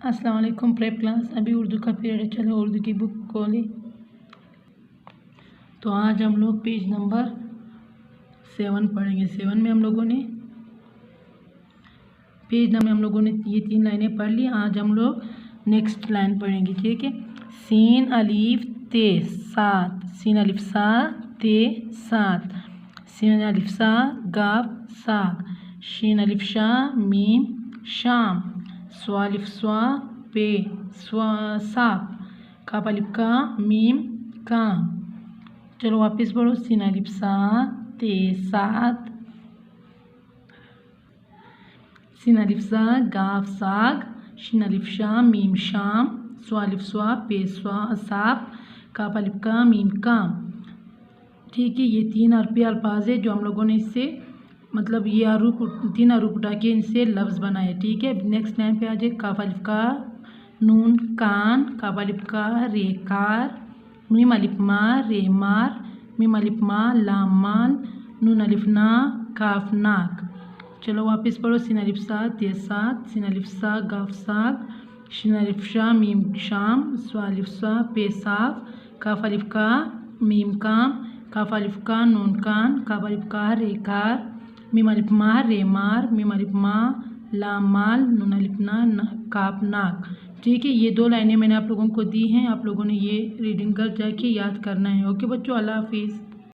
अस्सलाम वालेकुम prep class. अभी उर्दू का पीरियड है, चलो उर्दू की बुक खोली। तो आज हम लोग पेज नंबर 7 पढ़ेंगे। 7 में हम लोगों ने ये 3 लाइनें पढ़ ली। आज हम लोग नेक्स्ट लाइन पढ़ेंगे, ठीक है। सीन अलीफ ते सात, सीन अलिफ सा ते सात, सीन अलिफ सा गाफ साग, शीन अलिफ शाह मीम शाम, स्वा अलिफ स्वा पे स्वा साप, काफ अलिफ का मीम काम। चलो वापस पढ़ो। सीन अलिफ सा ते सात, सीन अलिफ सा गाफ साग, शीन अलिफ शाह मीम शाम, स्वा अलिफ स्वा पे स्वा साप, काफ अलिफ का मीम काम। ठीक है, ये 3 अरबी अल्फाज है जो हम लोगों ने इससे मतलब ये तीन हरूफ उठा के इनसे लफ्ज़ बनाए, ठीक है। नेक्स्ट लाइन पे आ जाए। काफ अलिफ का नून कान, काफ अलिफ का रेकार, मीम अलिफ मा रे मार, मीम अलिफ मा लाम माल, नून अलिफ ना काफ नाक। चलो वापस पढ़ो। सीन अलिफ सा ते सात, सीन अलिफ सा गाफ साग, शीन अलिफ शाह मीम शाम, स्वा अलिफ सा पे साफ, काफ अलिफ का मीम काम, काफ अलिफ का नून कान, काफ अलिफ का रेकार, मीम अलिफ मा रे मार, मीम अलिफ मा लाम माल, नून अलिफ ना काफ नाक। ठीक है, ये 2 लाइनें मैंने आप लोगों को दी हैं। आप लोगों ने ये रीडिंग कर जाके याद करना है। ओके बच्चों, अल्लाह हाफिज़।